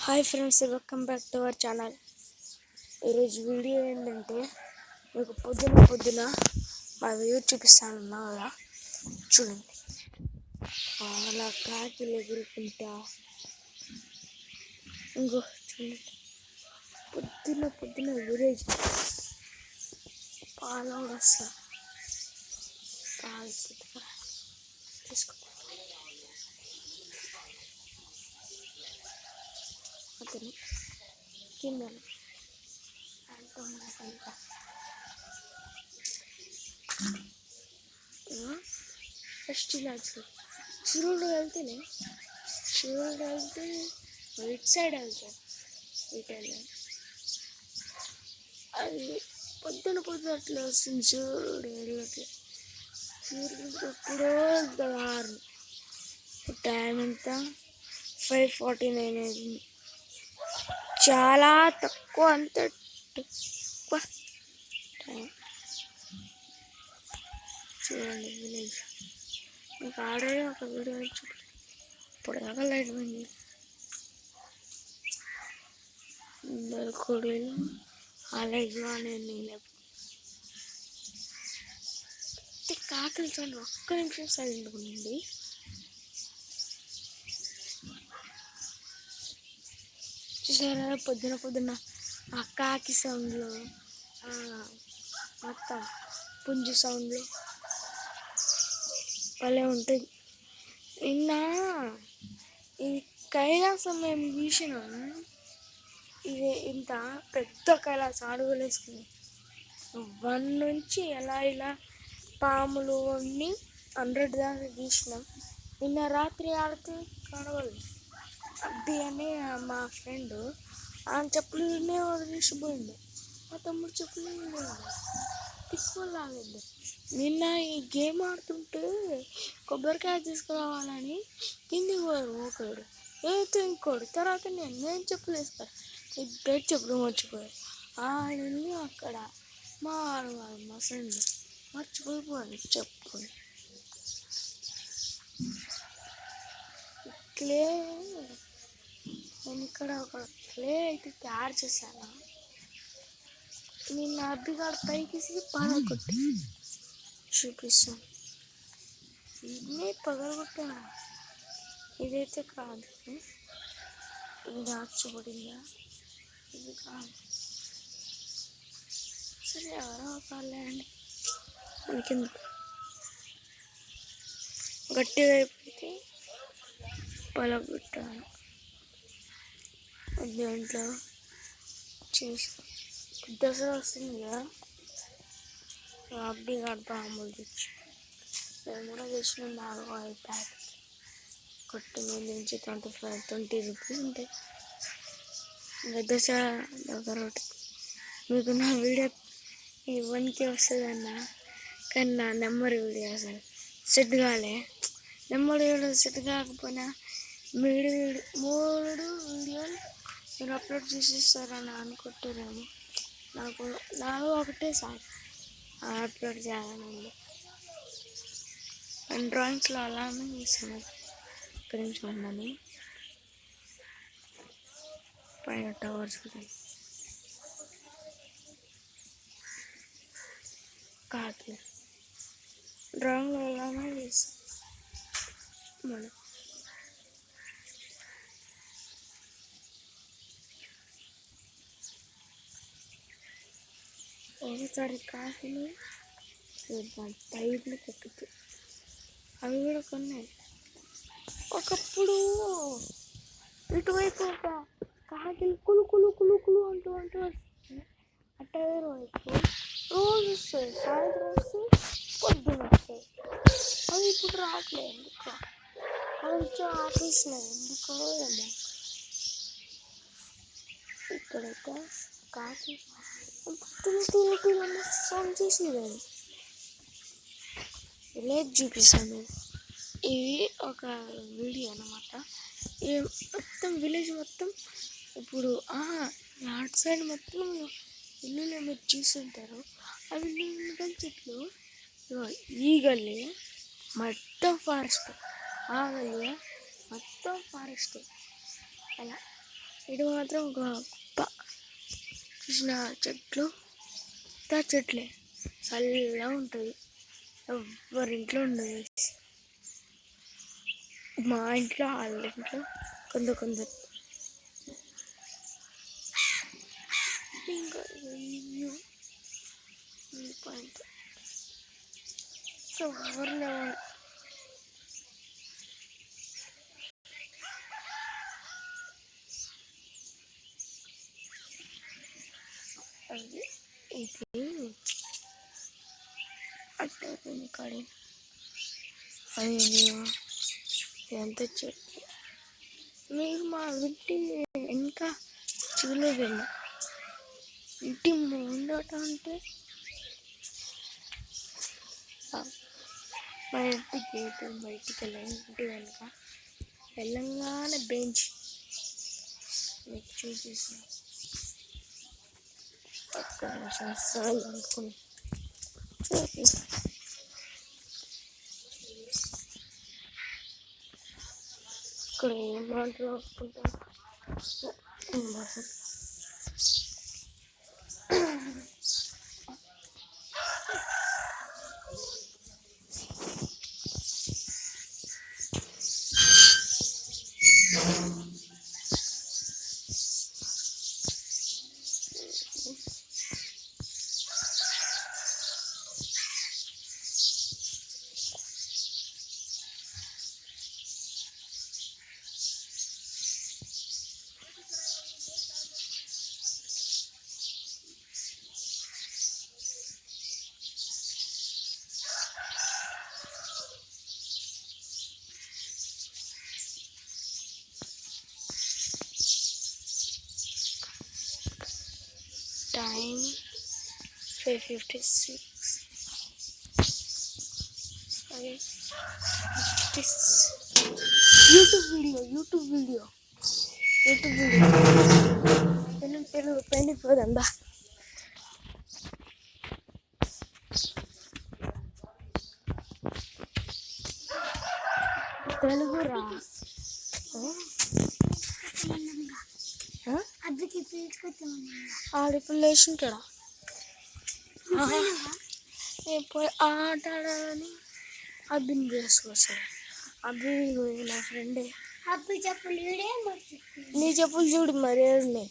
Hi friends, welcome back to our channel. ఈరోజు video ఏంటంటే మీకు పొద్దున మా వ్యూ చూపిస్తాను కదా, చూడండి. అలా కాకిలు ఎగురుకుంటా ఇంకో చూడండి, పొద్దున విలేజ్ పాలు కూడా వస్తా పాలు తీసుకుంటా. అతను కింద ఫస్ట్ ఇలా చిరుడు వెళ్తే ఇటు సైడ్ వెళ్తాను. ఇటు వెళ్ళాను, అది పొద్దున అట్లా వస్తుంది. సూర్యుడు ఎప్పుడో వెళ్తారు. టైం ఎంత 5:49 అయింది. చాలా తక్కువ, అంత తక్కువ టైం. చూడండి విలేజ్. మీకు ఆల్రెడీ ఒక వీడియో చూపి ఇప్పుడు దాకా లైట్ పోయింది. అందరు కొడలు ఆ లైట్లో నేను కాకలు చాలు. ఒక్క నిమిషం సైలెంట్ ఉండండి. చూసారా పొద్దున ఆ కాకి సౌండ్లో, మొత్తం పుంజు సౌండ్లు భలే ఉంటుంది. నిన్న ఈ కైలాసం మేము చూసినాం. ఇది ఇంత పెద్ద కైలాసం అడుగులు వేసుకుని 1 నుంచి ఇలా పాములు అన్నీ 100 దాకా చూసినాం. నిన్న రాత్రి ఆడితే కనవలేదు. అబ్బి అని మా ఫ్రెండ్ ఆయన చెప్పులనే వదిలేసిపోయిండు. మా తమ్ముడు చెప్పులు తీసుకోలాగండి. నిన్న ఈ గేమ్ ఆడుతుంటే కొబ్బరికాయ తీసుకురావాలని కిందికి పోయారు ఒకడు, అయితే ఇంకోడు, తర్వాత నేను చెప్పులు వేస్తాను. ఇద్దరు చెప్పులు మర్చిపోయారు. ఆయన అక్కడ మా ఫ్రెండ్ మర్చిపోయిపోయాను చెప్పుకొని. క్లే నేను ఇక్కడ ఒక క్లే అయితే తయారు చేశాను. నిన్న అబ్బిగాడు పైకి పగలగొట్టి చూపిస్తాను. ఇవన్నీ పగలగొట్టాను. ఇదైతే కాదు, ఇది ఆర్చబడిందా, ఇది కాదు. సరే ఎవరో కాలే అండి, మనకెందుకు. గట్టిగా అయిపోతే పగలగొట్టాను. దాంట్లో చేసి దసరా వస్తుంది కదా, అబ్బిగాడు పాములు తెచ్చి మేము కూడా తెచ్చిన 4-5 ప్యాకెట్. కొట్టి మీద నుంచి 20 రూపీస్ ఉంటాయి. ఇంకా దసరా దగ్గర మీకు నా వీడియో 1K వస్తుందన్న, కానీ నా నెంబర్ వీడియో అసలు సెట్ కాలే. నెంబర్ వీడియో సెట్ కాకపోయినా 3 వీడియోలు మీరు అప్లోడ్ చేసేస్తారని అనుకుంటారేమో. నాకు ఒకటేసారి అప్లోడ్ చేయాలని ఉంది. అండ్ డ్రాయింగ్స్లో అలానే చేస్తాను. ఒక్క నిమిషం ఉందని పైన టవర్స్ కాకి డ్రాయింగ్లో అలానే చేస్తాం మనం. ఒకసారి కాకులు టైర్లు ఎక్కుతాయి. అవి కూడా కొన్నాయి. ఒకప్పుడు ఇటువైపు ఒక కాకిలు కులు కులు కులు కులు అంటూ వస్తుంది. ఆ టైర్ వైపు రోజు వస్తాయి. సాయంత్రం వస్తాయి, పొద్దున వస్తాయి. అవి ఇప్పుడు రావట్లేదు. ఎందుకో అవి వచ్చి ఆపేసినాయి. ఎందుకో ఏమో. ఇక్కడైతే కాకి సౌండ్ చేసేది. విలేజ్ చూపిస్తాను. ఇది ఒక వీడియో అన్నమాట. మొత్తం విలేజ్ మొత్తం ఇప్పుడు అటు సైడ్ మొత్తం ఇల్లులు మీరు చూస్తుంటారు. అవి ఇల్లు చెట్లు. ఈ గల్లీ మొత్తం ఫారెస్ట్, ఆ గల్లీ మొత్తం ఫారెస్ట్. అలా ఇటు మాత్రం ఒక కుప్ప చూసిన చెట్లు చెట్లే చల్లగా ఉంటుంది. ఎవరింట్లో ఉండదు. మా ఇంట్లో వాళ్ళ ఇంట్లో కొందరు ఇంకా పాయింట్ సో ఎవరు అది ఇది అట్లా కాడి అది ఎంత చెట్లు మీరు మా ఇంటి ఇంకా చూడలేదేమో. ఇంటి ముందట అంటే మా ఇంటి గేటు బయటికి వెళ్ళాను. ఇంటి వెనుక తెలంగాణ బెంచ్ మీకు చూపిస్తాను. ఒక్క నిమిషం సార్ అనుకుని ఇక్కడ ఏం మాట్లాడుకుంటాను. Time 5:56. Okay. This YouTube video. Penny పోదాం బా. తెలుగు రా ఆడిప్పుడు లేచుంటాడా పోయి ఆట ఆడాలని అబ్బిని చేసుకొస్తాడు. అబ్బి నా ఫ్రెండే. నీ చెప్పులు చూడు మరి ఉన్నాయి.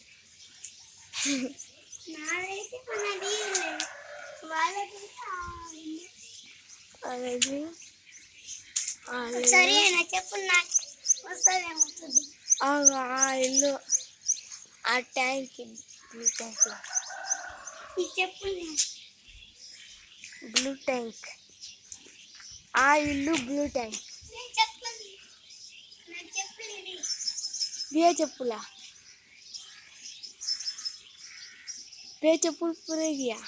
అనేది ఆ ఇల్లు ఆ ట్యాంక్ బ్లూ ట్యాంక్ ఆ ఇల్లు బ్లూ ట్యాంక్. బే చెప్పులు పూరే గియా.